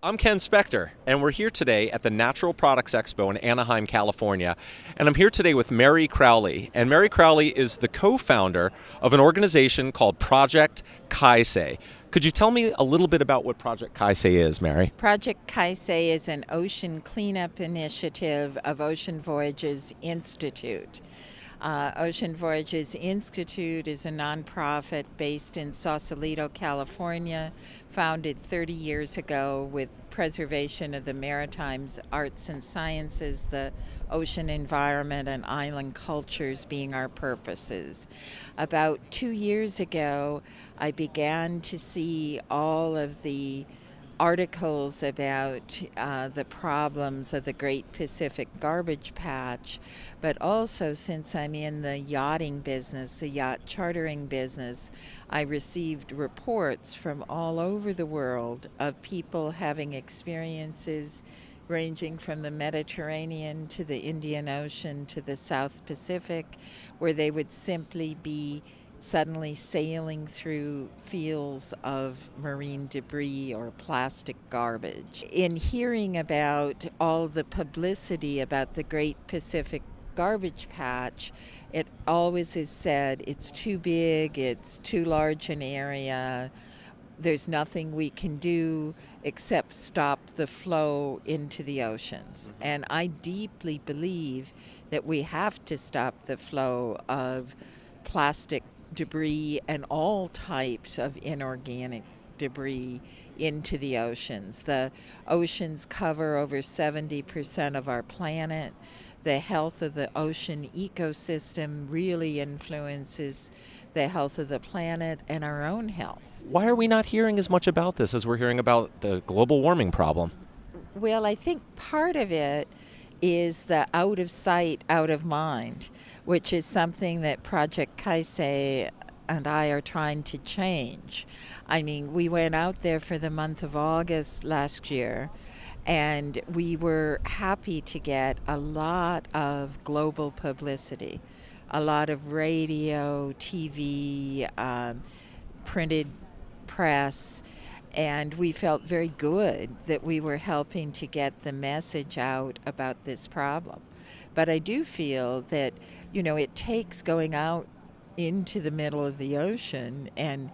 I'm Ken Spector, and we're here today at the Natural Products Expo in Anaheim, California. And I'm here today with Mary Crowley. And Mary Crowley is the co-founder of an organization called Project Kaisei. Could you tell me a little bit about what Project Kaisei is, Mary? Project Kaisei is an ocean cleanup initiative of Ocean Voyages Institute. Ocean Voyages Institute is a nonprofit based in Sausalito, California, founded 30 years ago with preservation of the maritime arts and sciences, the ocean environment, and island cultures being our purposes. About 2 years ago, I began to see all of the articles about the problems of the Great Pacific Garbage Patch, but also since I'm in the yachting business, the yacht chartering business, I received reports from all over the world of people having experiences ranging from the Mediterranean to the Indian Ocean to the South Pacific, where they would simply be suddenly sailing through fields of marine debris or plastic garbage. In hearing about all the publicity about the Great Pacific Garbage Patch, it always is said it's too big, it's too large an area, there's nothing we can do except stop the flow into the oceans. And I deeply believe that we have to stop the flow of plastic debris and all types of inorganic debris into the oceans. The oceans cover over 70% of our planet. The health of the ocean ecosystem really influences the health of the planet and our own health. Why are we not hearing as much about this as we're hearing about the global warming problem? Well, I think part of it is the out of sight, out of mind, which is something that Project Kaisei and I are trying to change. I mean, we went out there for the month of August last year, and we were happy to get a lot of global publicity, a lot of radio, TV, printed press, and we felt very good that we were helping to get the message out about this problem. But I do feel that, it takes going out into the middle of the ocean and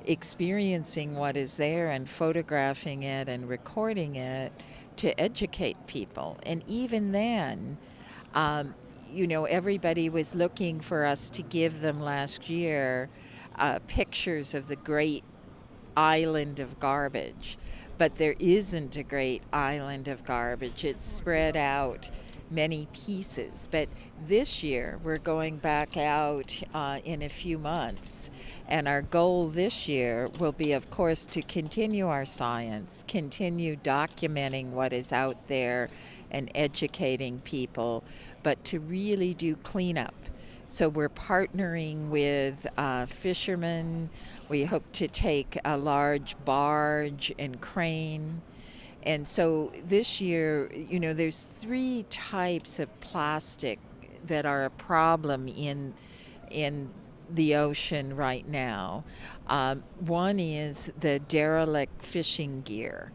experiencing what is there and photographing it and recording it to educate people. And even then, everybody was looking for us to give them last year pictures of the great island of garbage, but there isn't a great island of garbage. It's spread out many pieces. But this year we're going back out in a few months, and our goal this year will be, of course, to continue our science, continue documenting what is out there and educating people, but to really do cleanup. So we're partnering with fishermen. We hope to take a large barge and crane. And so this year, there's 3 types of plastic that are a problem in the ocean right now. One is the derelict fishing gear.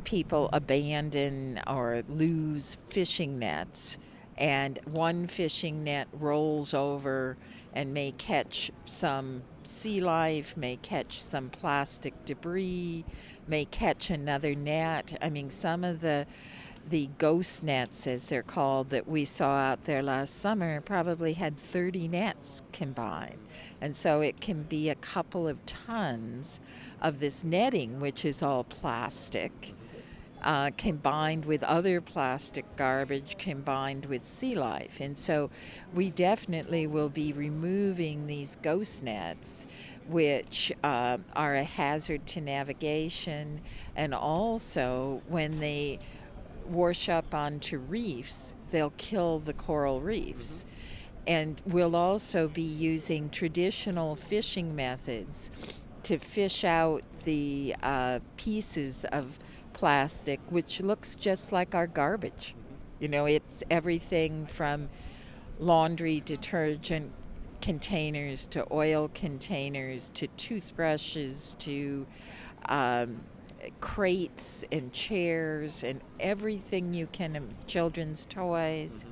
People abandon or lose fishing nets, and one fishing net rolls over and may catch some sea life, may catch some plastic debris, may catch another net. I mean, some of the ghost nets, as they're called, that we saw out there last summer probably had 30 nets combined. And so it can be a couple of tons of this netting, which is all plastic, combined with other plastic garbage, combined with sea life. And so we definitely will be removing these ghost nets, which are a hazard to navigation, and also when they wash up onto reefs, they'll kill the coral reefs. And we'll also be using traditional fishing methods to fish out the pieces of plastic, which looks just like our garbage. It's everything from laundry detergent containers to oil containers to toothbrushes to crates and chairs and everything you can, children's toys.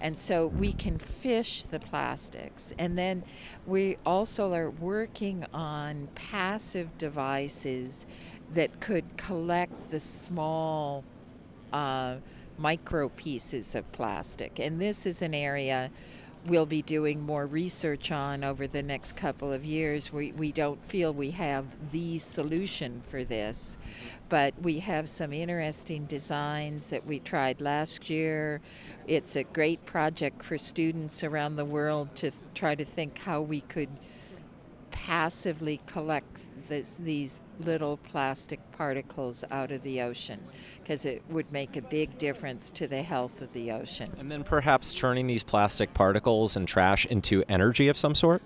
And so we can fish the plastics. And then we also are working on passive devices that could collect the small micro pieces of plastic. And this is an area we'll be doing more research on over the next couple of years. We don't feel we have the solution for this, but we have some interesting designs that we tried last year. It's a great project for students around the world to try to think how we could passively collect these little plastic particles out of the ocean, because it would make a big difference to the health of the ocean. And then perhaps turning these plastic particles and trash into energy of some sort?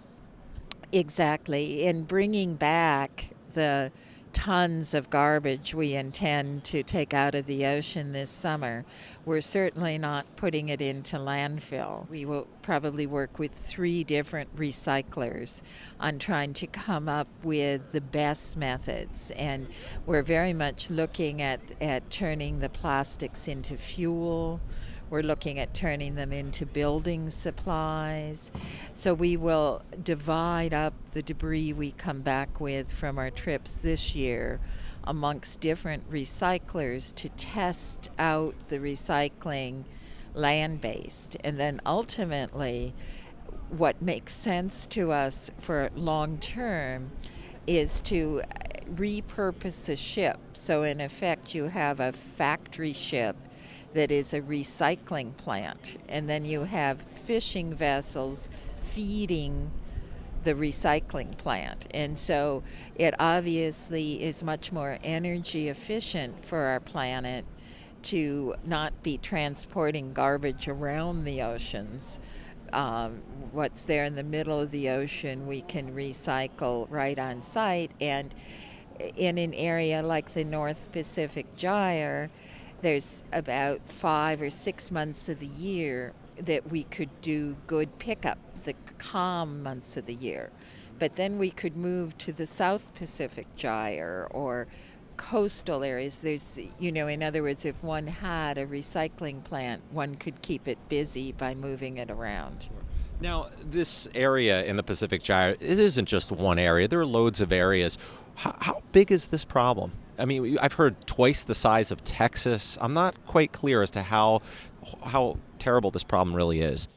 Exactly, and bringing back the tons of garbage we intend to take out of the ocean this summer. We're certainly not putting it into landfill. We will probably work with 3 different recyclers on trying to come up with the best methods. And we're very much looking at turning the plastics into fuel. We're looking at turning them into building supplies. So we will divide up the debris we come back with from our trips this year amongst different recyclers to test out the recycling land-based. And then ultimately, what makes sense to us for long term is to repurpose a ship. So in effect, you have a factory ship that is a recycling plant, and then you have fishing vessels feeding the recycling plant. And so it obviously is much more energy efficient for our planet to not be transporting garbage around the oceans. What's there in the middle of the ocean we can recycle right on site. And in an area like the North Pacific Gyre, there's about 5 or 6 months of the year that we could do good pickup, the calm months of the year. But then we could move to the South Pacific Gyre or coastal areas. There's, in other words, if one had a recycling plant, one could keep it busy by moving it around. Now, this area in the Pacific Gyre, it isn't just one area. There are loads of areas. How big is this problem? I mean, I've heard twice the size of Texas. I'm not quite clear as to how terrible this problem really is.